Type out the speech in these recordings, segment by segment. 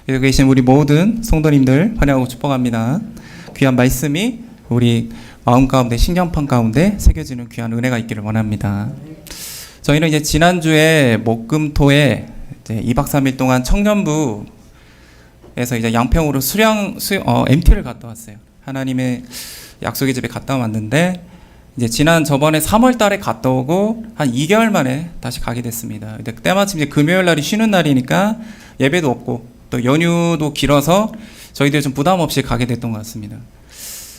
여기 계신 우리 모든 성도님들 환영하고 축복합니다. 귀한 말씀이 우리 마음 가운데 신경판 가운데 새겨지는 귀한 은혜가 있기를 원합니다. 저희는 이제 지난주에 목금토에 이제 2박 3일 동안 청년부에서 이제 양평으로 MT를 갔다 왔어요. 하나님의 약속의 집에 갔다 왔는데 이제 저번에 3월 달에 갔다 오고 한 2개월 만에 다시 가게 됐습니다. 근데 때마침 이제 금요일 날이 쉬는 날이니까 예배도 없고 또 연휴도 길어서 저희들 좀 부담 없이 가게 됐던 것 같습니다.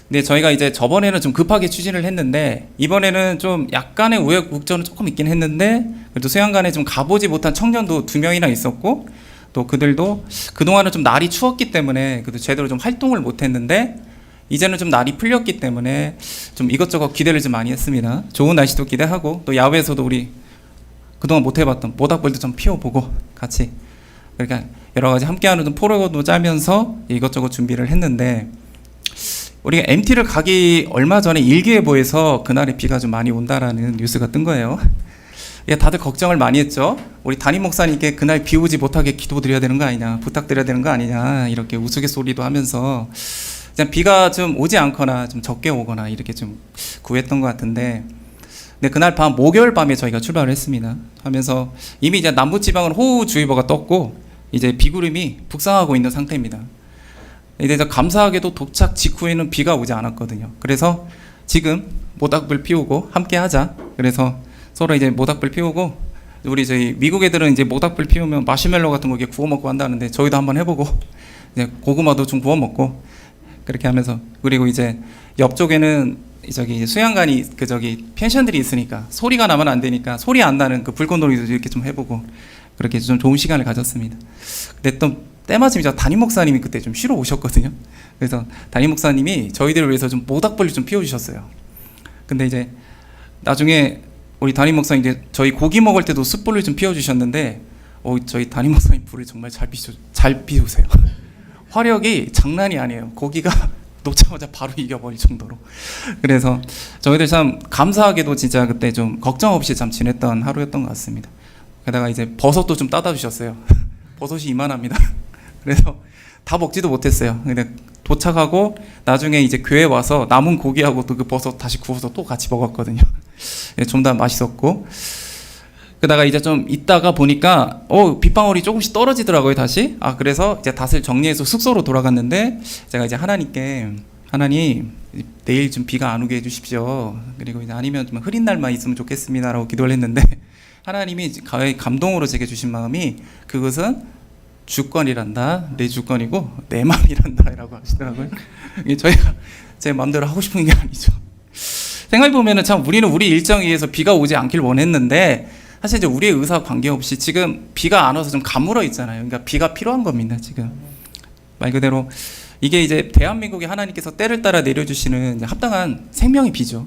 근데 저희가 이제 저번에는 좀 급하게 추진을 했는데 이번에는 좀 약간의 우여곡절은 조금 있긴 했는데 그래도 수양관에 좀 가보지 못한 청년도 2명이나 있었고 또 그들도 그동안은 좀 날이 추웠기 때문에 그래도 제대로 좀 활동을 못했는데 이제는 좀 날이 풀렸기 때문에 좀 이것저것 기대를 좀 많이 했습니다. 좋은 날씨도 기대하고 또 야외에서도 우리 그동안 못 해봤던 모닥불도 좀 피워보고 같이 그러니까 여러 가지 함께하는 좀 프로그램도 짜면서 이것저것 준비를 했는데 우리가 MT를 가기 얼마 전에 일기예보에서 그날에 비가 좀 많이 온다라는 뉴스가 뜬 거예요. 다들 걱정을 많이 했죠. 우리 담임 목사님께 그날 비 오지 못하게 기도드려야 되는 거 아니냐, 부탁드려야 되는 거 아니냐 이렇게 우스갯소리도 하면서 그냥 비가 좀 오지 않거나 좀 적게 오거나 이렇게 좀 구했던 것 같은데 근데 그날 밤 목요일 밤에 저희가 출발을 했습니다. 하면서 이미 이제 남부지방은 호우주의보가 떴고 이제 비구름이 북상하고 있는 상태입니다. 이제 감사하게도 도착 직후에는 비가 오지 않았거든요. 그래서 지금 모닥불 피우고 함께 하자. 그래서 서로 이제 모닥불 피우고 우리 저희 미국 애들은 이제 모닥불 피우면 마시멜로 같은 거 구워 먹고 한다는데 저희도 한번 해보고 이제 고구마도 좀 구워 먹고 그렇게 하면서 그리고 이제 옆쪽에는 저기 수양관이 펜션들이 있으니까 소리가 나면 안 되니까 소리 안 나는 그 불꽃놀이도 이렇게 좀 해보고 그렇게 좀 좋은 시간을 가졌습니다. 근데 또 때마침 담임 목사님이 그때 좀 쉬러 오셨거든요. 그래서 담임 목사님이 저희들을 위해서 좀 모닥불을 좀 피워주셨어요. 근데 이제 나중에 우리 담임 목사님 이제 저희 고기 먹을 때도 숯불을 좀 피워주셨는데 저희 담임 목사님 불을 정말 잘 피우세요. 화력이 장난이 아니에요. 고기가 놓자마자 바로 이겨버릴 정도로. 그래서 저희들 참 감사하게도 진짜 그때 좀 걱정 없이 참 지냈던 하루였던 것 같습니다. 게다가 이제 버섯도 좀 따다 주셨어요. 버섯이 이만합니다. 그래서 다 먹지도 못했어요. 근데 도착하고 나중에 이제 교회 와서 남은 고기하고 또 그 버섯 다시 구워서 또 같이 먹었거든요. 좀 더 맛있었고. 그러다가 이제 좀 있다가 보니까 빗방울이 조금씩 떨어지더라고요 다시. 그래서 이제 닷을 정리해서 숙소로 돌아갔는데 제가 이제 하나님 내일 좀 비가 안 오게 해주십시오. 그리고 이제 아니면 좀 흐린 날만 있으면 좋겠습니다라고 기도를 했는데 하나님이 감동으로 제게 주신 마음이 그것은 주권이란다. 내 주권이고 내 마음이란다라고 하시더라고요. 저희가 제 마음대로 하고 싶은 게 아니죠. 생각해보면 참 우리는 우리 일정에 의해서 비가 오지 않길 원했는데 사실 이제 우리의 의사와 관계없이 지금 비가 안 와서 좀 가물어 있잖아요. 그러니까 비가 필요한 겁니다. 지금 말 그대로 이게 이제 대한민국에 하나님께서 때를 따라 내려주시는 이제 합당한 생명의 비죠.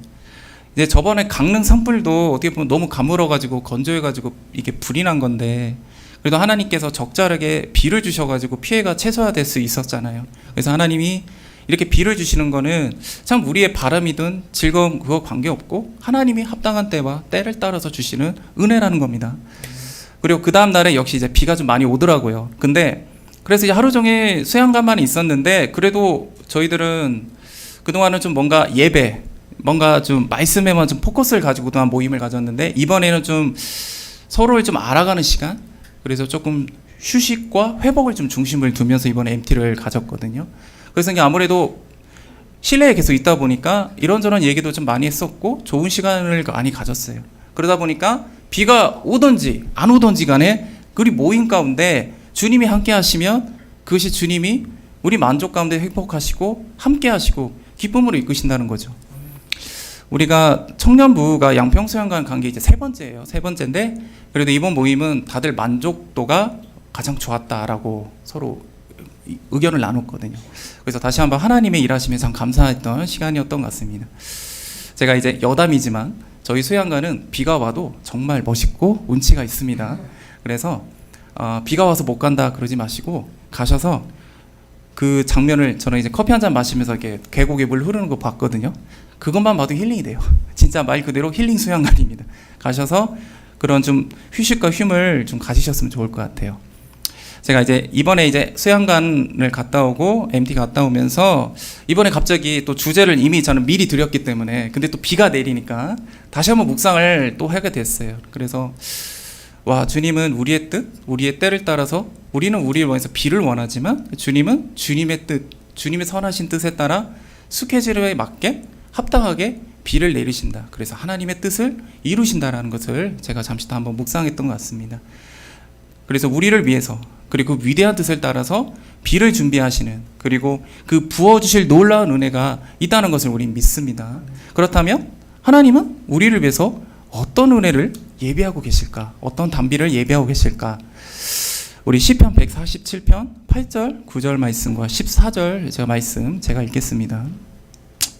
이제 저번에 강릉 산불도 어떻게 보면 너무 가물어가지고 건조해가지고 이게 불이 난 건데 그래도 하나님께서 적절하게 비를 주셔가지고 피해가 최소화될 수 있었잖아요. 그래서 하나님이 이렇게 비를 주시는 거는 참 우리의 바람이든 즐거움 그거 관계없고 하나님이 합당한 때와 때를 따라서 주시는 은혜라는 겁니다. 그리고 그 다음 날에 역시 이제 비가 좀 많이 오더라고요. 근데 그래서 이제 하루 종일 수양관만 있었는데 그래도 저희들은 그동안은 좀 뭔가 뭔가 좀 말씀에만 좀 포커스를 가지고 그동안 모임을 가졌는데 이번에는 좀 서로를 좀 알아가는 시간 그래서 조금 휴식과 회복을 좀 중심을 두면서 이번에 MT를 가졌거든요. 그래서 이게 아무래도 실내에 계속 있다 보니까 이런저런 얘기도 좀 많이 했었고 좋은 시간을 많이 가졌어요. 그러다 보니까 비가 오든지 안 오든지 간에 우리 모임 가운데 주님이 함께 하시면 그것이 주님이 우리 만족 가운데 회복하시고 함께 하시고 기쁨으로 이끄신다는 거죠. 우리가 청년부가 양평수양관 간 게 이제 세 번째인데 그래도 이번 모임은 다들 만족도가 가장 좋았다라고 서로 의견을 나눴거든요. 그래서 다시 한번 하나님의 일하심에 참 감사했던 시간이었던 것 같습니다. 제가 이제 여담이지만 저희 수양관은 비가 와도 정말 멋있고 운치가 있습니다. 그래서 비가 와서 못 간다 그러지 마시고 가셔서 그 장면을 저는 이제 커피 한 잔 마시면서 이렇게 계곡에 물 흐르는 거 봤거든요. 그것만 봐도 힐링이 돼요. 진짜 말 그대로 힐링 수양관입니다. 가셔서 그런 좀 휴식과 쉼을 좀 가지셨으면 좋을 것 같아요. 제가 이제 이번에 이제 수양관을 갔다 오고 MT 갔다 오면서 이번에 갑자기 또 주제를 이미 저는 미리 드렸기 때문에 근데 또 비가 내리니까 다시 한번 묵상을 또 하게 됐어요. 그래서 와, 주님은 우리의 뜻, 우리의 때를 따라서 우리는 우리를 원해서 비를 원하지만 주님은 주님의 뜻, 주님의 선하신 뜻에 따라 스케줄에 맞게 합당하게 비를 내리신다. 그래서 하나님의 뜻을 이루신다라는 것을 제가 잠시 더 한번 묵상했던 것 같습니다. 그래서 우리를 위해서 그리고 그 위대한 뜻을 따라서 비를 준비하시는 그리고 그 부어주실 놀라운 은혜가 있다는 것을 우리는 믿습니다. 그렇다면 하나님은 우리를 위해서 어떤 은혜를 예비하고 계실까? 어떤 단비를 예비하고 계실까? 우리 시편 147편 8절 9절 말씀과 14절 제가 읽겠습니다.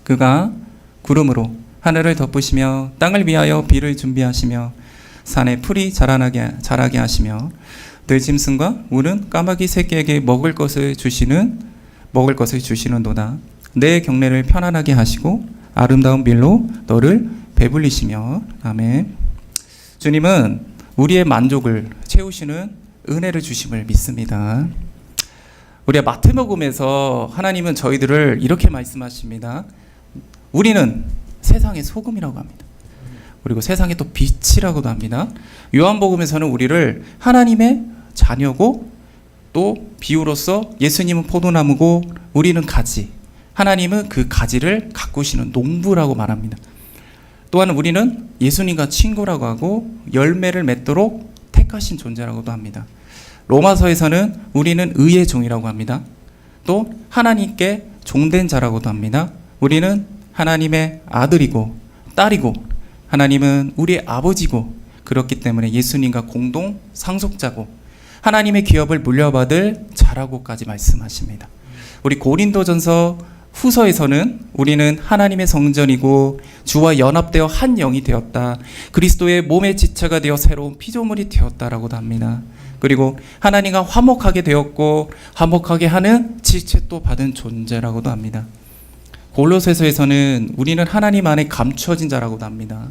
그가 구름으로 하늘을 덮으시며 땅을 위하여 비를 준비하시며 산에 풀이 자라게 하시며 들짐승과 우는 까마귀 새끼에게 먹을 것을 주시는도다. 내 경내를 편안하게 하시고 아름다운 빌로 너를 배불리시며. 아멘. 주님은 우리의 만족을 채우시는 은혜를 주심을 믿습니다. 우리가 마태복음에서 하나님은 저희들을 이렇게 말씀하십니다. 우리는 세상의 소금이라고 합니다. 그리고 세상의 또 빛이라고도 합니다. 요한복음에서는 우리를 하나님의 자녀고 또 비유로서 예수님은 포도나무고 우리는 가지, 하나님은 그 가지를 가꾸시는 농부라고 말합니다. 또한 우리는 예수님과 친구라고 하고 열매를 맺도록 택하신 존재라고도 합니다. 로마서에서는 우리는 의의 종이라고 합니다. 또 하나님께 종된 자라고도 합니다. 우리는 하나님의 아들이고 딸이고 하나님은 우리의 아버지고 그렇기 때문에 예수님과 공동 상속자고 하나님의 기업을 물려받을 자라고까지 말씀하십니다. 우리 고린도전서 후서에서는 우리는 하나님의 성전이고 주와 연합되어 한 영이 되었다. 그리스도의 몸의 지체가 되어 새로운 피조물이 되었다라고도 합니다. 그리고 하나님과 화목하게 되었고 화목하게 하는 지체도 받은 존재라고도 합니다. 골로새서에서는 우리는 하나님 안에 감추어진 자라고도 합니다.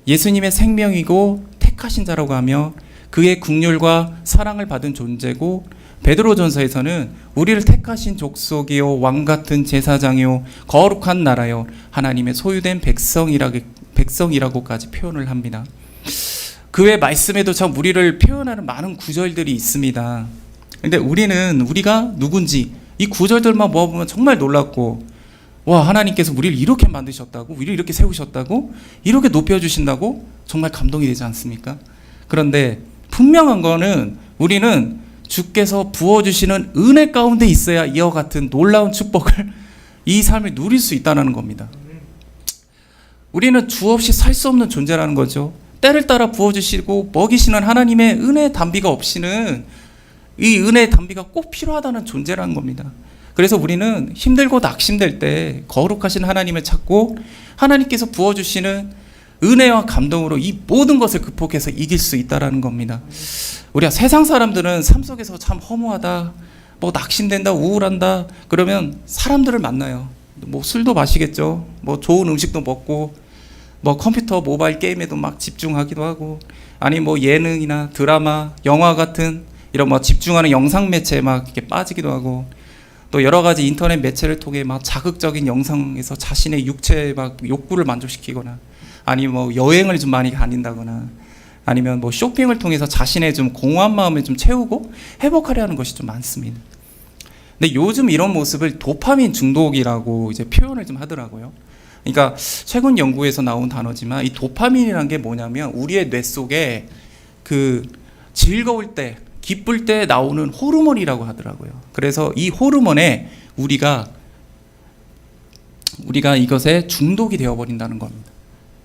예수님의 생명이고 택하신 자라고 하며 그의 긍휼과 사랑을 받은 존재고 베드로전서에서는 우리를 택하신 족속이요 왕같은 제사장이요 거룩한 나라요 하나님의 소유된 백성이라고까지 표현을 합니다. 그 외 말씀에도 참 우리를 표현하는 많은 구절들이 있습니다. 근데 우리가 누군지 이 구절들만 모아보면 정말 놀랍고 와, 하나님께서 우리를 이렇게 만드셨다고, 우리를 이렇게 세우셨다고, 이렇게 높여주신다고 정말 감동이 되지 않습니까? 그런데 분명한 거는 우리는 주께서 부어주시는 은혜 가운데 있어야 이와 같은 놀라운 축복을 이 삶을 누릴 수 있다는 겁니다. 우리는 주 없이 살 수 없는 존재라는 거죠. 때를 따라 부어주시고 먹이시는 하나님의 은혜 담비가 없이는 이 은혜 담비가 꼭 필요하다는 존재라는 겁니다. 그래서 우리는 힘들고 낙심될 때 거룩하신 하나님을 찾고 하나님께서 부어주시는 은혜와 감동으로 이 모든 것을 극복해서 이길 수 있다는 겁니다. 우리가 세상 사람들은 삶 속에서 참 허무하다, 뭐 낙심된다, 우울한다 그러면 사람들을 만나요. 뭐 술도 마시겠죠. 뭐 좋은 음식도 먹고 뭐 컴퓨터 모바일 게임에도 막 집중하기도 하고 아니 뭐 예능이나 드라마, 영화 같은 이런 뭐 집중하는 영상 매체에 막 이렇게 빠지기도 하고 또 여러 가지 인터넷 매체를 통해 막 자극적인 영상에서 자신의 육체의 막 욕구를 만족시키거나 아니 뭐 여행을 좀 많이 다닌다거나 아니면 뭐 쇼핑을 통해서 자신의 좀 공허한 마음을 좀 채우고 회복하려 하는 것이 좀 많습니다. 근데 요즘 이런 모습을 도파민 중독이라고 이제 표현을 좀 하더라고요. 그러니까 최근 연구에서 나온 단어지만 이 도파민이라는 게 뭐냐면 우리의 뇌 속에 그 즐거울 때, 기쁠 때 나오는 호르몬이라고 하더라고요. 그래서 이 호르몬에 우리가 이것에 중독이 되어버린다는 겁니다.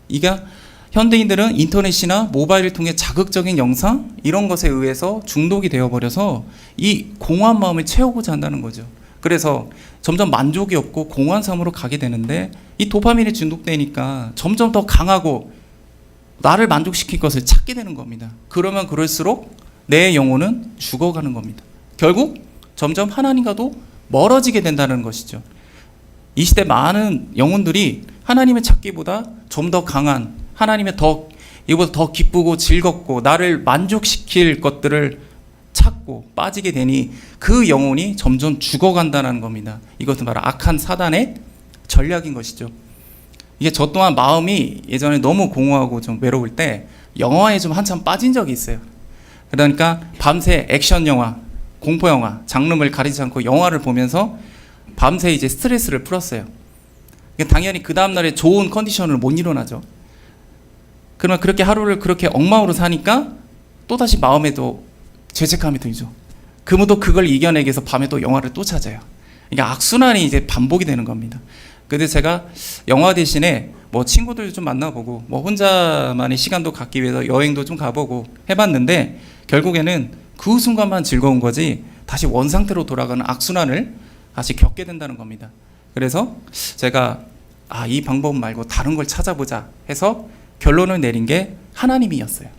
그러니까 현대인들은 인터넷이나 모바일을 통해 자극적인 영상 이런 것에 의해서 중독이 되어버려서 이 공허한 마음을 채우고자 한다는 거죠. 그래서 점점 만족이 없고 공허한 삶으로 가게 되는데 이 도파민에 중독되니까 점점 더 강하고 나를 만족시킬 것을 찾게 되는 겁니다. 그러면 그럴수록 내 영혼은 죽어가는 겁니다. 결국 점점 하나님과도 멀어지게 된다는 것이죠. 이 시대 많은 영혼들이 하나님을 찾기보다 좀 더 강한 하나님의 이보다 더 기쁘고 즐겁고 나를 만족시킬 것들을 찾고 빠지게 되니 그 영혼이 점점 죽어간다는 겁니다. 이것은 바로 악한 사단의 전략인 것이죠. 이게 저 또한 마음이 예전에 너무 공허하고 좀 외로울 때 영화에 좀 한참 빠진 적이 있어요. 그러니까 밤새 액션 영화, 공포 영화, 장르를 가리지 않고 영화를 보면서 밤새 이제 스트레스를 풀었어요. 당연히 그 다음날에 좋은 컨디션으로 못 일어나죠. 그러면 그렇게 하루를 그렇게 엉망으로 사니까 또다시 마음에도 죄책감이 들죠. 그러면 또 그걸 이겨내기 위해서 밤에 또 영화를 또 찾아요. 그러니까 악순환이 이제 반복이 되는 겁니다. 근데 제가 영화 대신에 뭐 친구들 좀 만나보고 뭐 혼자만의 시간도 갖기 위해서 여행도 좀 가보고 해봤는데 결국에는 그 순간만 즐거운 거지 다시 원상태로 돌아가는 악순환을 다시 겪게 된다는 겁니다. 그래서 제가 이 방법 말고 다른 걸 찾아보자 해서 결론을 내린 게 하나님이었어요.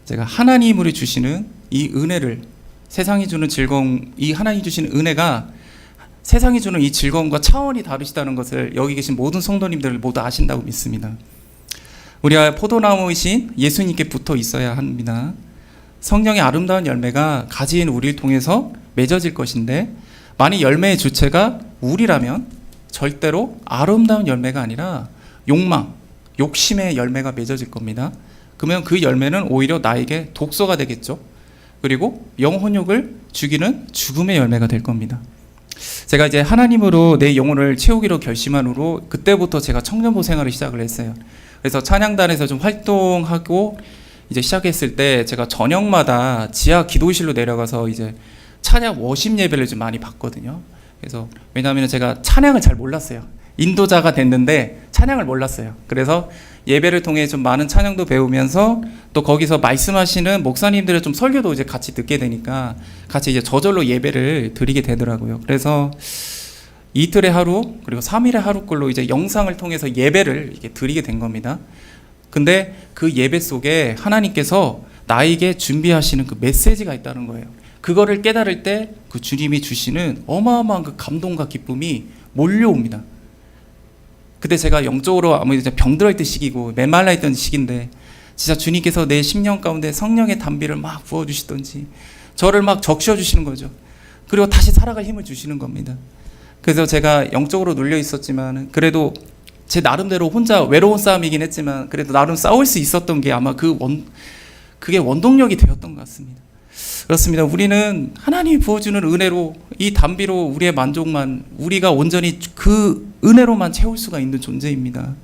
제가 하나님으로 주시는 이 은혜를, 세상이 주는 즐거움, 이 하나님이 주시는 은혜가 세상이 주는 이 즐거움과 차원이 다르시다는 것을 여기 계신 모든 성도님들 모두 아신다고 믿습니다. 우리가 포도나무이신 예수님께 붙어 있어야 합니다. 성령의 아름다운 열매가 가지인 우리를 통해서 맺어질 것인데 만약 열매의 주체가 우리라면 절대로 아름다운 열매가 아니라 욕망, 욕심의 열매가 맺어질 겁니다. 그러면 그 열매는 오히려 나에게 독소가 되겠죠. 그리고 영혼욕을 죽이는 죽음의 열매가 될 겁니다. 제가 이제 하나님으로 내 영혼을 채우기로 결심한 후로 그때부터 제가 청년부 생활을 시작을 했어요. 그래서 찬양단에서 좀 활동하고 이제 시작했을 때 제가 저녁마다 지하 기도실로 내려가서 이제 찬양 워십 예배를 좀 많이 봤거든요. 그래서 왜냐하면 제가 찬양을 잘 몰랐어요. 인도자가 됐는데 찬양을 몰랐어요. 그래서 예배를 통해 좀 많은 찬양도 배우면서 또 거기서 말씀하시는 목사님들의 좀 설교도 이제 같이 듣게 되니까 같이 이제 저절로 예배를 드리게 되더라고요. 그래서 이틀에 하루 그리고 3일에 하루꼴로 이제 영상을 통해서 예배를 이렇게 드리게 된 겁니다. 근데 그 예배 속에 하나님께서 나에게 준비하시는 그 메시지가 있다는 거예요. 그거를 깨달을 때 그 주님이 주시는 어마어마한 그 감동과 기쁨이 몰려옵니다. 그때 제가 영적으로 아무래도 병들어 있던 시기고 메말라 있던 시기인데 진짜 주님께서 내 심령 가운데 성령의 담비를 막 부어주시던지 저를 막 적셔 주시는 거죠. 그리고 다시 살아갈 힘을 주시는 겁니다. 그래서 제가 영적으로 눌려 있었지만 그래도 제 나름대로 혼자 외로운 싸움이긴 했지만 그래도 나름 싸울 수 있었던 게 아마 그게 원동력이 되었던 것 같습니다. 그렇습니다. 우리는 하나님이 부어주는 은혜로 이 담비로 우리의 만족만 우리가 온전히 그 은혜로만 채울 수가 있는 존재입니다.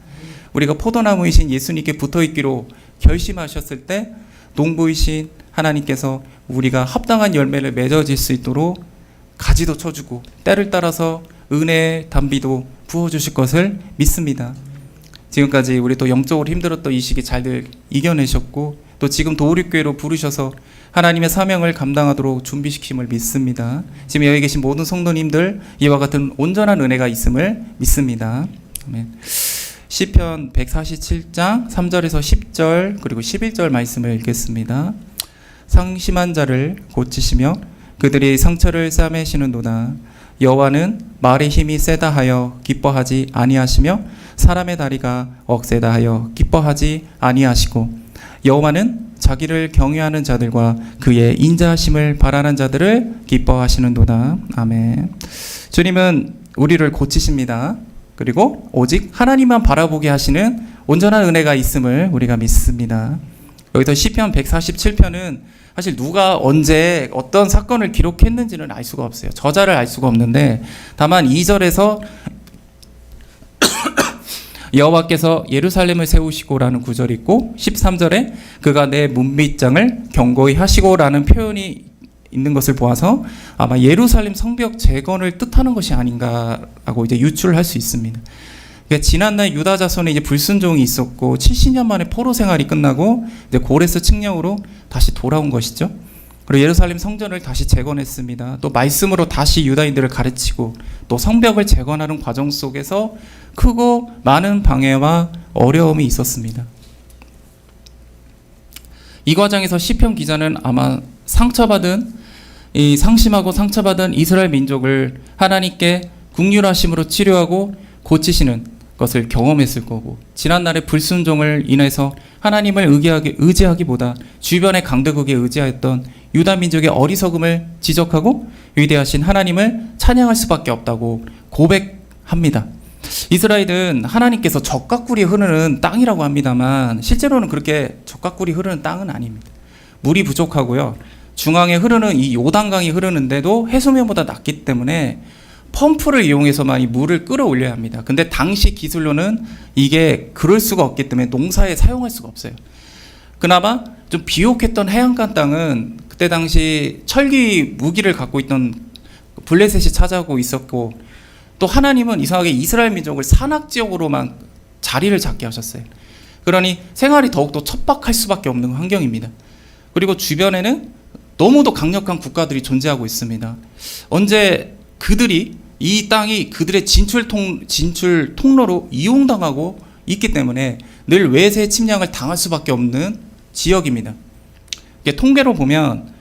우리가 포도나무이신 예수님께 붙어있기로 결심하셨을 때 농부이신 하나님께서 우리가 합당한 열매를 맺어질 수 있도록 가지도 쳐주고 때를 따라서 은혜의 담비도 부어주실 것을 믿습니다. 지금까지 우리 또 영적으로 힘들었던 이 시기 잘들 이겨내셨고 또 지금 도우리교회로 부르셔서 하나님의 사명을 감당하도록 준비시킴을 믿습니다. 지금 여기 계신 모든 성도님들 이와 같은 온전한 은혜가 있음을 믿습니다. 아멘. 시편 147장 3절에서 10절 그리고 11절 말씀을 읽겠습니다. 상심한 자를 고치시며 그들이 상처를 싸매시는도다. 여호와는 말의 힘이 세다 하여 기뻐하지 아니하시며 사람의 다리가 억세다 하여 기뻐하지 아니하시고 여호와는 자기를 경외하는 자들과 그의 인자하심을 바라는 자들을 기뻐하시는도다. 아멘. 주님은 우리를 고치십니다. 그리고 오직 하나님만 바라보게 하시는 온전한 은혜가 있음을 우리가 믿습니다. 여기서 시편 147편은 사실 누가 언제 어떤 사건을 기록했는지는 알 수가 없어요. 저자를 알 수가 없는데 다만 2절에서 여호와께서 예루살렘을 세우시고라는 구절이 있고 13절에 그가 내 문빗장을 견고히 하시고라는 표현이 있는 것을 보아서 아마 예루살렘 성벽 재건을 뜻하는 것이 아닌가라고 이제 유출할 수 있습니다. 그러니까 지난날 유다 자손에 이제 불순종이 있었고 70년 만에 포로 생활이 끝나고 이제 고레스 칙령으로 다시 돌아온 것이죠. 그리고 예루살렘 성전을 다시 재건했습니다. 또 말씀으로 다시 유다인들을 가르치고 또 성벽을 재건하는 과정 속에서 크고 많은 방해와 어려움이 있었습니다. 이 과정에서 시편 기자는 아마 상심하고 상처받은 이스라엘 민족을 하나님께 긍휼하심으로 치료하고 고치시는 것을 경험했을 거고 지난날의 불순종을 인해서 하나님을 의지하기보다 주변의 강대국에 의지하였던 유다 민족의 어리석음을 지적하고 위대하신 하나님을 찬양할 수밖에 없다고 고백합니다. 이스라엘은 하나님께서 젖과 꿀이 흐르는 땅이라고 합니다만 실제로는 그렇게 젖과 꿀이 흐르는 땅은 아닙니다. 물이 부족하고요. 중앙에 흐르는 이 요단강이 흐르는데도 해수면보다 낮기 때문에 펌프를 이용해서만 이 물을 끌어올려야 합니다. 근데 당시 기술로는 이게 그럴 수가 없기 때문에 농사에 사용할 수가 없어요. 그나마 좀 비옥했던 해안가 땅은 그때 당시 철기 무기를 갖고 있던 블레셋이 차지하고 있었고, 또 하나님은 이상하게 이스라엘 민족을 산악지역으로만 자리를 잡게 하셨어요. 그러니 생활이 더욱더 척박할 수밖에 없는 환경입니다. 그리고 주변에는 너무도 강력한 국가들이 존재하고 있습니다. 언제 그들이 이 땅이 그들의 진출 통로로 이용당하고 있기 때문에 늘 외세 침략을 당할 수밖에 없는 지역입니다. 이게 통계로 보면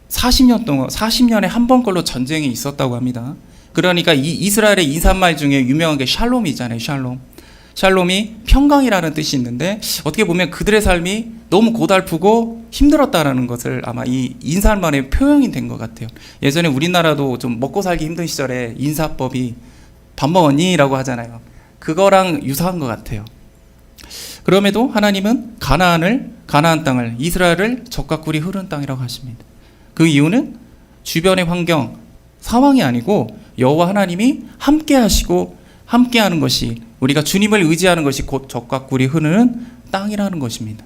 40년에 한 번 걸로 전쟁이 있었다고 합니다. 그러니까 이 이스라엘의 인사말 중에 유명한 게 샬롬이 있잖아요. 샬롬이 평강이라는 뜻이 있는데, 어떻게 보면 그들의 삶이 너무 고달프고 힘들었다라는 것을 아마 이 인사말의 표현이 된 것 같아요. 예전에 우리나라도 좀 먹고 살기 힘든 시절에 인사법이 밥 먹었니? 라고 하잖아요. 그거랑 유사한 것 같아요. 그럼에도 하나님은 가나안 땅을, 이스라엘을 젖과 꿀이 흐르는 땅이라고 하십니다. 그 이유는 주변의 환경, 상황이 아니고 여호와 하나님이 함께 하시고 함께 하는 것이, 우리가 주님을 의지하는 것이 곧 젖과 꿀이 흐르는 땅이라는 것입니다.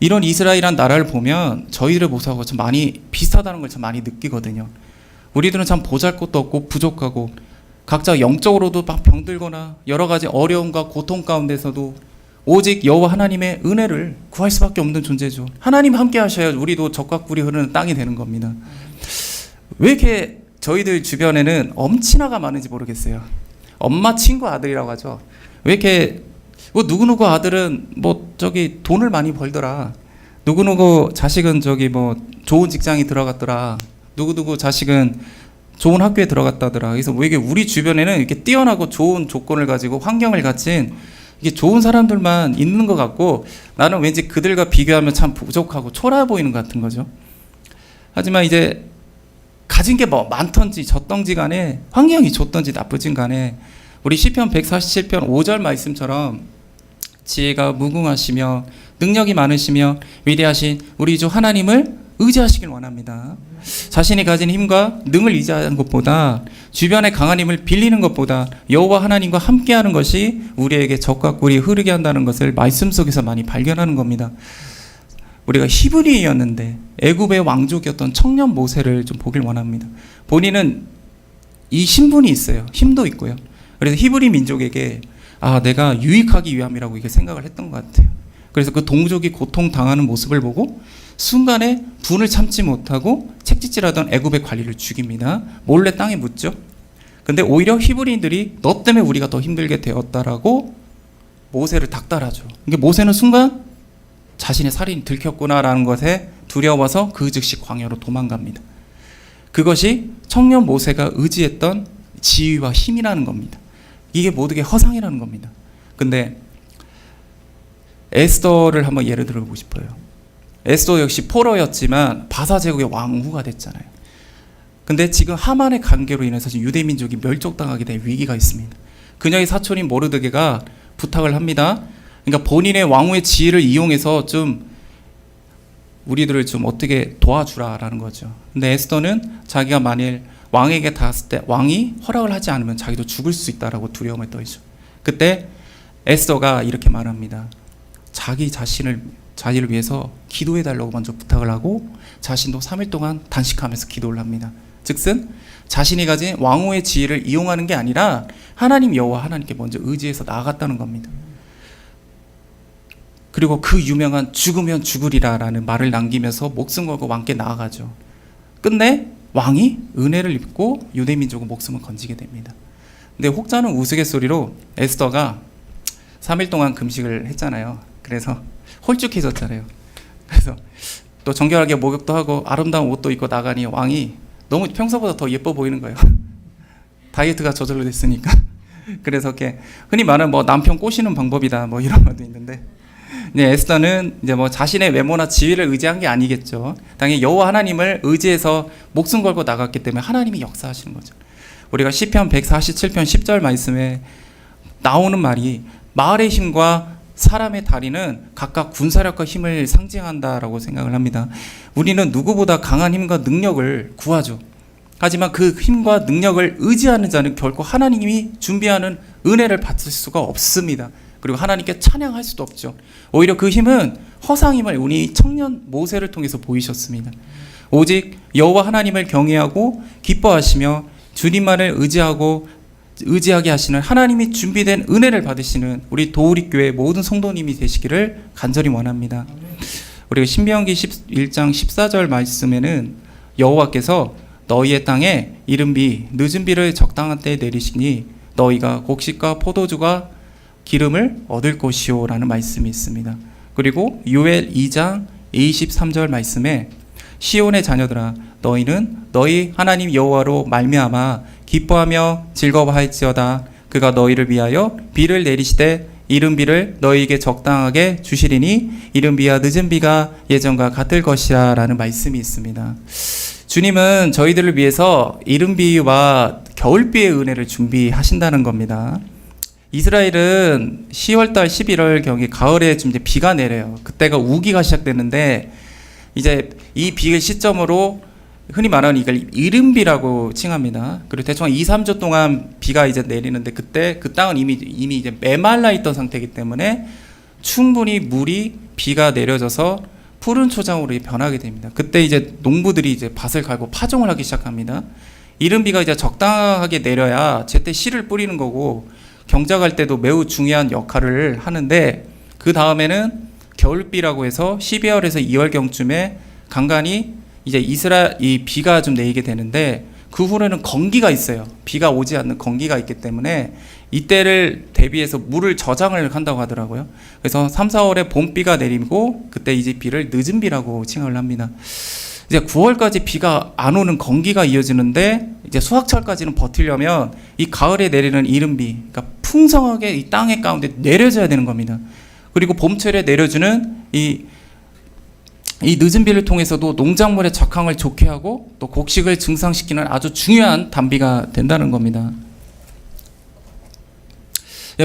이런 이스라엘이란 나라를 보면 저희들의 모습하고 참 많이 비슷하다는 걸 참 많이 느끼거든요. 우리들은 참 보잘것도 없고 부족하고 각자 영적으로도 막 병들거나 여러 가지 어려움과 고통 가운데서도 오직 여호와 하나님의 은혜를 구할 수밖에 없는 존재죠. 하나님 함께 하셔야 우리도 젖과 꿀이 흐르는 땅이 되는 겁니다. 왜 이렇게 저희들 주변에는 엄친아가 많은지 모르겠어요. 엄마 친구 아들이라고 하죠. 왜 이렇게 누구누구 아들은 돈을 많이 벌더라, 누구누구 자식은 좋은 직장에 들어갔더라, 누구누구 자식은 좋은 학교에 들어갔다더라. 그래서 왜 이게 우리 주변에는 이렇게 뛰어나고 좋은 조건을 가지고 환경을 갖춘 이게 좋은 사람들만 있는 것 같고, 나는 왠지 그들과 비교하면 참 부족하고 초라해 보이는 것 같은 거죠. 하지만 이제 가진 게 많던지 적던지 간에, 환경이 좋던지 나쁘진 간에, 우리 시편 147편 5절 말씀처럼 지혜가 무궁하시며 능력이 많으시며 위대하신 우리 주 하나님을 의지하시길 원합니다. 자신이 가진 힘과 능을 의지하는 것보다, 주변의 강한 힘을 빌리는 것보다 여호와 하나님과 함께하는 것이 우리에게 젖과 꿀이 흐르게 한다는 것을 말씀 속에서 많이 발견하는 겁니다. 우리가 히브리였는데 애굽의 왕족이었던 청년 모세를 좀 보길 원합니다. 본인은 이 신분이 있어요. 힘도 있고요. 그래서 히브리 민족에게 내가 유익하기 위함이라고 이게 생각을 했던 것 같아요. 그래서 그 동족이 고통당하는 모습을 보고 순간에 분을 참지 못하고 책짓질하던 애굽의 관리를 죽입니다. 몰래 땅에 묻죠. 근데 오히려 히브리인들이 너 때문에 우리가 더 힘들게 되었다라고 모세를 닥달하죠. 그러니까 모세는 순간 자신의 살인이 들켰구나라는 것에 두려워서 그 즉시 광야로 도망갑니다. 그것이 청년 모세가 의지했던 지위와 힘이라는 겁니다. 이게 모두게 허상이라는 겁니다. 근데 에스더를 한번 예를 들어보고 싶어요. 에스더 역시 포로였지만 바사 제국의 왕후가 됐잖아요. 근데 지금 하만의 관계로 인해서 지금 유대 민족이 멸족당하게 될 위기가 있습니다. 그녀의 사촌인 모르드게가 부탁을 합니다. 그러니까 본인의 왕후의 지위를 이용해서 좀 우리들을 좀 어떻게 도와주라라는 거죠. 근데 에스더는 자기가 만일 왕에게 닿았을 때 왕이 허락을 하지 않으면 자기도 죽을 수 있다라고 두려움을 떨죠. 그때 에스더가 이렇게 말합니다. 자기를 위해서 기도해달라고 먼저 부탁을 하고 자신도 3일 동안 단식하면서 기도를 합니다. 즉슨 자신이 가진 왕후의 지위를 이용하는 게 아니라 하나님 여호와 하나님께 먼저 의지해서 나아갔다는 겁니다. 그리고 그 유명한 죽으면 죽으리라라는 말을 남기면서 목숨 걸고 왕께 나아가죠. 끝내 왕이 은혜를 입고 유대 민족은 목숨을 건지게 됩니다. 근데 혹자는 우스갯소리로 에스더가 3일 동안 금식을 했잖아요. 그래서 홀쭉해졌잖아요. 그래서 또 정결하게 목욕도 하고 아름다운 옷도 입고 나가니 왕이 너무 평소보다 더 예뻐 보이는 거예요. 다이어트가 저절로 됐으니까. 그래서 이렇게 흔히 말하는 남편 꼬시는 방법이다 이런 말도 있는데, 이제 에스더는 이제 뭐 자신의 외모나 지위를 의지한 게 아니겠죠. 당연히 여호와 하나님을 의지해서 목숨 걸고 나갔기 때문에 하나님이 역사하시는 거죠. 우리가 시편 147편 10절 말씀에 나오는 말이 말의 힘과 사람의 다리는 각각 군사력과 힘을 상징한다라고 생각을 합니다. 우리는 누구보다 강한 힘과 능력을 구하죠. 하지만 그 힘과 능력을 의지하는 자는 결코 하나님이 준비하는 은혜를 받을 수가 없습니다. 그리고 하나님께 찬양할 수도 없죠. 오히려 그 힘은 허상임을 우리 청년 모세를 통해서 보이셨습니다. 오직 여호와 하나님을 경외하고 기뻐하시며 주님만을 의지하게 하시는 하나님이 준비된 은혜를 받으시는 우리 도우리교회 모든 성도님이 되시기를 간절히 원합니다. 우리가 신명기 11장 14절 말씀에는 여호와께서 너희의 땅에 이른 비 늦은 비를 적당한 때에 내리시니 너희가 곡식과 포도주가 기름을 얻을 것이요 라는 말씀이 있습니다. 그리고 요엘 2장 23절 말씀에 시온의 자녀들아 너희는 너희 하나님 여호와로 말미암아 기뻐하며 즐거워할지어다. 그가 너희를 위하여 비를 내리시되 이른 비를 너희에게 적당하게 주시리니 이른 비와 늦은 비가 예전과 같을 것이라 라는 말씀이 있습니다. 주님은 저희들을 위해서 이른 비와 겨울비의 은혜를 준비하신다는 겁니다. 이스라엘은 10월달 11월경에 가을에 좀 이제 비가 내려요. 그때가 우기가 시작되는데 이제 이 비의 시점으로 흔히 말하는 이걸 이른비라고 칭합니다. 그리고 대충 2, 3주 동안 비가 이제 내리는데 그때 그 땅은 이미 이제 메말라 있던 상태이기 때문에 충분히 물이 비가 내려져서 푸른 초장으로 변하게 됩니다. 그때 이제 농부들이 이제 밭을 갈고 파종을 하기 시작합니다. 이른비가 이제 적당하게 내려야 제때 씨를 뿌리는 거고 경작할 때도 매우 중요한 역할을 하는데 그 다음에는 겨울비라고 해서 12월에서 2월경쯤에 간간히 이제 이 비가 좀 내리게 되는데 그 후로는 건기가 있어요. 비가 오지 않는 건기가 있기 때문에 이때를 대비해서 물을 저장을 한다고 하더라고요. 그래서 3, 4월에 봄비가 내리고 그때 이제 비를 늦은 비라고 칭을 합니다. 이제 9월까지 비가 안 오는 건기가 이어지는데 이제 수확철까지는 버티려면 이 가을에 내리는 이른비, 그러니까 풍성하게 이 땅의 가운데 내려져야 되는 겁니다. 그리고 봄철에 내려주는 이 늦은 비를 통해서도 농작물의 적항을 좋게 하고 또 곡식을 증상시키는 아주 중요한 단비가 된다는 겁니다.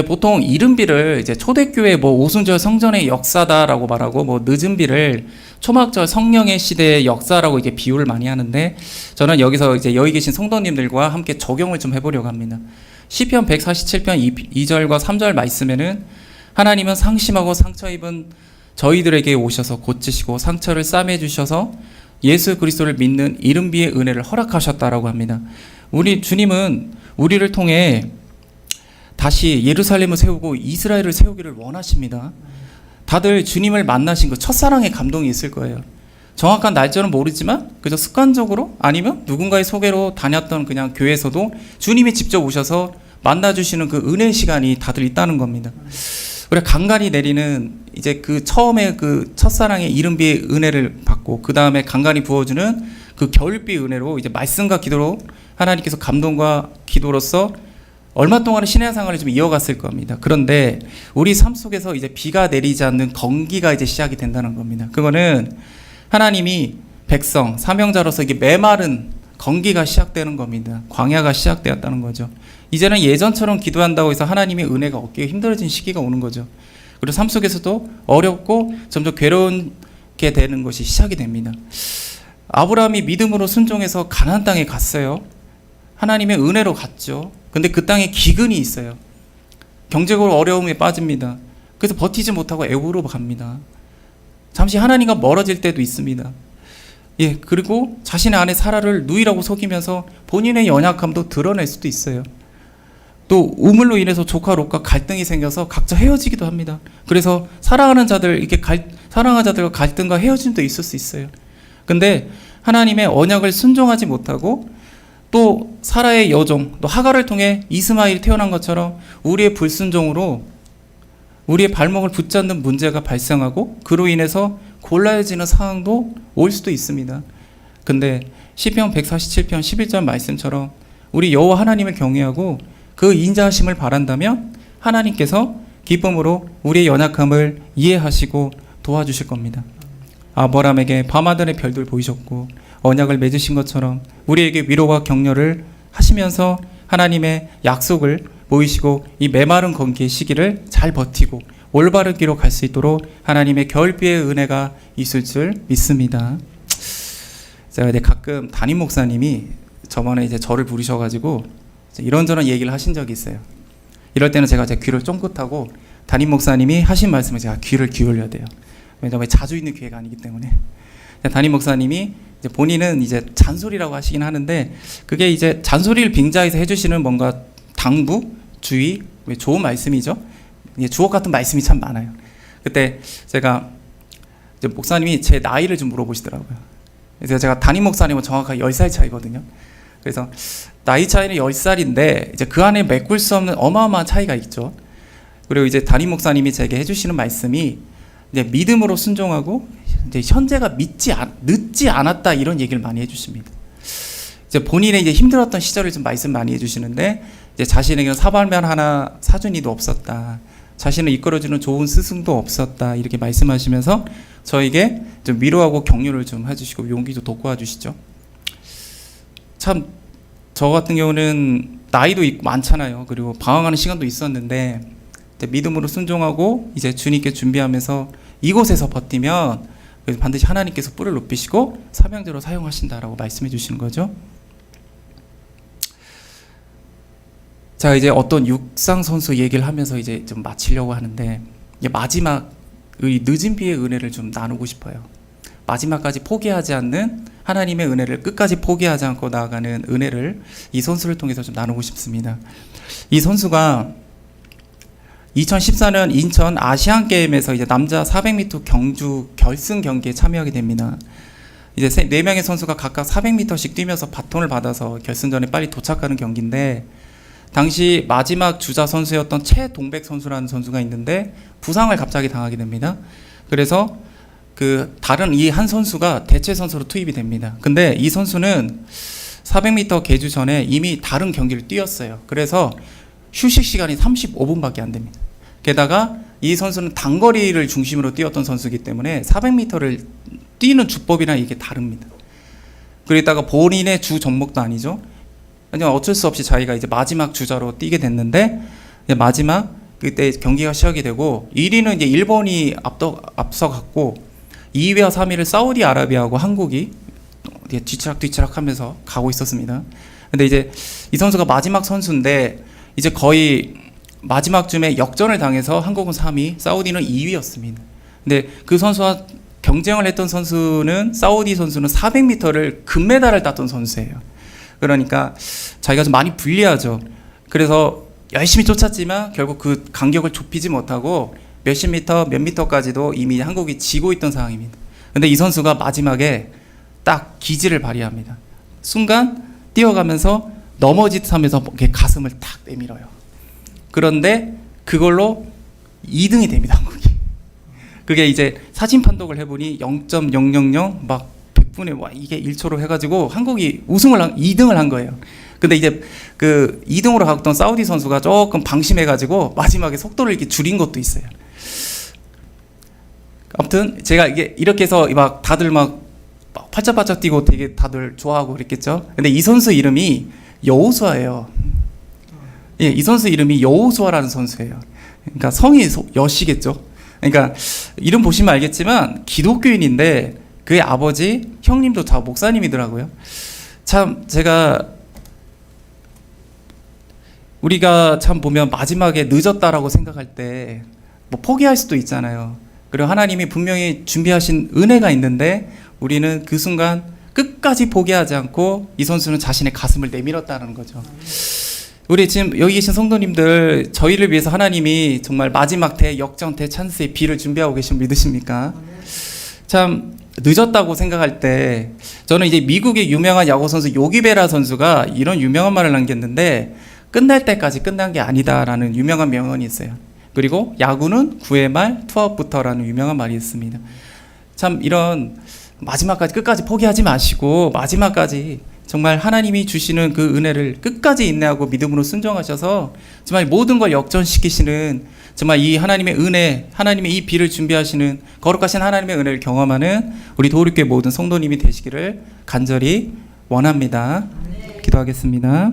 보통 이른 비를 이제 초대교회 뭐 오순절 성전의 역사다라고 말하고 뭐 늦은 비를 초막절 성령의 시대의 역사라고 이게 비유를 많이 하는데 저는 여기서 이제 여기 계신 성도님들과 함께 적용을 좀 해보려고 합니다. 시편 147편 2절과 3절 말씀에는 하나님은 상심하고 상처 입은 저희들에게 오셔서 고치시고 상처를 싸매 주셔서 예수 그리스도를 믿는 이른 비의 은혜를 허락하셨다라고 합니다. 우리 주님은 우리를 통해 다시 예루살렘을 세우고 이스라엘을 세우기를 원하십니다. 다들 주님을 만나신 그 첫사랑의 감동이 있을 거예요. 정확한 날짜는 모르지만 그저 습관적으로 아니면 누군가의 소개로 다녔던 그냥 교회에서도 주님이 직접 오셔서 만나주시는 그 은혜 시간이 다들 있다는 겁니다. 우리가 간간히 내리는 이제 그 처음에 그 첫사랑의 이른 비의 은혜를 받고 그 다음에 간간히 부어주는 그 겨울비 은혜로 이제 말씀과 기도로 하나님께서 감동과 기도로서 얼마 동안의 신앙생활을 좀 이어갔을 겁니다. 그런데 우리 삶 속에서 이제 비가 내리지 않는 건기가 이제 시작이 된다는 겁니다. 그거는 하나님이 백성, 사명자로서 이게 메마른 건기가 시작되는 겁니다. 광야가 시작되었다는 거죠. 이제는 예전처럼 기도한다고 해서 하나님의 은혜가 얻기가 힘들어진 시기가 오는 거죠. 그리고 삶 속에서도 어렵고 점점 괴로운게 되는 것이 시작이 됩니다. 아브라함이 믿음으로 순종해서 가나안 땅에 갔어요. 하나님의 은혜로 갔죠. 근데 그 땅에 기근이 있어요. 경제적으로 어려움에 빠집니다. 그래서 버티지 못하고 애굽으로 갑니다. 잠시 하나님과 멀어질 때도 있습니다. 그리고 자신의 아내 사라를 누이라고 속이면서 본인의 연약함도 드러낼 수도 있어요. 또 우물로 인해서 조카 롯과 갈등이 생겨서 각자 헤어지기도 합니다. 그래서 사랑하는 자들과 갈등과 헤어짐도 있을 수 있어요. 근데 하나님의 언약을 순종하지 못하고 또 사라의 여종, 또 하갈을 통해 이스마엘이 태어난 것처럼 우리의 불순종으로 우리의 발목을 붙잡는 문제가 발생하고 그로 인해서 곤란해지는 상황도 올 수도 있습니다. 근데 시편 147편 11절 말씀처럼 우리 여호와 하나님을 경외하고 그 인자하심을 바란다면 하나님께서 기쁨으로 우리의 연약함을 이해하시고 도와주실 겁니다. 아브라함에게 밤하늘의 별들 보이셨고 언약을 맺으신 것처럼 우리에게 위로와 격려를 하시면서 하나님의 약속을 보이시고 이 메마른 건기의 시기를 잘 버티고 올바른 길로 갈 수 있도록 하나님의 결비의 은혜가 있을 줄 믿습니다. 제가 이제 가끔 담임 목사님이 저번에 이제 저를 부르셔가지고 이런저런 얘기를 하신 적이 있어요. 이럴 때는 제가 제 귀를 쫑긋하고 담임 목사님이 하신 말씀을 제가 귀를 기울여야 돼요. 왜냐하면 자주 있는 기회가 아니기 때문에. 담임 목사님이 이제 본인은 이제 잔소리라고 하시긴 하는데 그게 이제 잔소리를 빙자해서 해주시는 뭔가 당부, 주의, 좋은 말씀이죠. 주옥 같은 말씀이 참 많아요. 그때 제가 이제 목사님이 제 나이를 좀 물어보시더라고요. 그래서 제가 담임 목사님은 정확하게 10살 차이거든요. 그래서 나이 차이는 10살인데 이제 그 안에 메꿀 수 없는 어마어마한 차이가 있죠. 그리고 이제 담임 목사님이 제게 해주시는 말씀이 이제 믿음으로 순종하고 이제 현재가 늦지 않았다 이런 얘기를 많이 해주십니다. 이제 본인의 이제 힘들었던 시절을 좀 말씀 많이 해주시는데 이제 자신에게는 사발면 하나 사준이도 없었다. 자신을 이끌어주는 좋은 스승도 없었다. 이렇게 말씀하시면서 저에게 좀 위로하고 격려를 좀 해주시고 용기도 돋궈 주시죠. 참 저 같은 경우는 나이도 많잖아요. 그리고 방황하는 시간도 있었는데 믿음으로 순종하고 이제 주님께 준비하면서 이곳에서 버티면 반드시 하나님께서 뿔을 높이시고 사명대로 사용하신다라고 말씀해 주시는 거죠. 자, 이제 어떤 육상 선수 얘기를 하면서 이제 좀 마치려고 하는데 마지막 늦은 비의 은혜를 좀 나누고 싶어요. 마지막까지 포기하지 않는 하나님의 은혜를 끝까지 포기하지 않고 나아가는 은혜를 이 선수를 통해서 좀 나누고 싶습니다. 이 선수가 2014년 인천 아시안 게임에서 이제 남자 400m 경주 결승 경기에 참여하게 됩니다. 이제 4명의 선수가 각각 400m씩 뛰면서 바톤을 받아서 결승전에 빨리 도착하는 경기인데 당시 마지막 주자 선수였던 최동백 선수라는 선수가 있는데 부상을 갑자기 당하게 됩니다. 그래서 다른 이 한 선수가 대체 선수로 투입이 됩니다. 근데 이 선수는 400m 개주 전에 이미 다른 경기를 뛰었어요. 그래서 휴식 시간이 35분밖에 안 됩니다. 게다가 이 선수는 단거리를 중심으로 뛰었던 선수이기 때문에 400m를 뛰는 주법이랑 이게 다릅니다. 그러다가 본인의 주 종목도 아니죠. 그냥 어쩔 수 없이 자기가 이제 마지막 주자로 뛰게 됐는데 이제 마지막 그때 경기가 시작이 되고 1위는 이제 일본이 앞서갔고 2위와 3위를 사우디아라비아하고 한국이 뒤치락뒤치락 하면서 가고 있었습니다. 근데 이제 이 선수가 마지막 선수인데 이제 거의 마지막쯤에 역전을 당해서 한국은 3위, 사우디는 2위였습니다. 근데 그 선수와 경쟁을 했던 선수는 사우디 선수는 400m를 금메달을 땄던 선수예요. 그러니까 자기가 좀 많이 불리하죠. 그래서 열심히 쫓았지만 결국 그 간격을 좁히지 못하고 몇십 미터, 몇 미터까지도 이미 한국이 지고 있던 상황입니다. 근데 이 선수가 마지막에 딱 기지를 발휘합니다. 순간 뛰어가면서 넘어짓 하면서 가슴을 탁 내밀어요. 그런데 그걸로 2등이 됩니다, 한국이. 그게 이제 사진 판독을 해보니 0.000 막 100분의 와 이게 1초로 해가지고 한국이 2등을 한 거예요. 근데 이제 그 2등으로 갔던 사우디 선수가 조금 방심해가지고 마지막에 속도를 이렇게 줄인 것도 있어요. 아무튼 제가 이게 이렇게 해서 막 다들 막 팔짝팔짝 뛰고 되게 다들 좋아하고 그랬겠죠. 근데 이 선수 이름이 여호수아예요. 예, 이 선수 이름이 여호수아라는 선수예요. 그러니까 성이 여시겠죠. 그러니까 이름 보시면 알겠지만 기독교인인데 그의 아버지 형님도 다 목사님이더라고요. 참 제가 우리가 참 보면 마지막에 늦었다라고 생각할 때 뭐 포기할 수도 있잖아요. 그리고 하나님이 분명히 준비하신 은혜가 있는데 우리는 그 순간 끝까지 포기하지 않고 이 선수는 자신의 가슴을 내밀었다는 거죠. 우리 지금 여기 계신 성도님들 저희를 위해서 하나님이 정말 마지막 역전 대찬스의 비를 준비하고 계신 분 믿으십니까? 참 늦었다고 생각할 때 저는 이제 미국의 유명한 야구 선수 요기베라 선수가 이런 유명한 말을 남겼는데 끝날 때까지 끝난 게 아니다라는 유명한 명언이 있어요. 그리고 야구는 9회 말 투아웃부터라는 유명한 말이 있습니다. 참 이런 마지막까지 끝까지 포기하지 마시고 마지막까지 정말 하나님이 주시는 그 은혜를 끝까지 인내하고 믿음으로 순종하셔서 정말 모든 걸 역전시키시는 정말 이 하나님의 은혜, 하나님의 이 비를 준비하시는 거룩하신 하나님의 은혜를 경험하는 우리 도우리교회 모든 성도님이 되시기를 간절히 원합니다. 기도하겠습니다.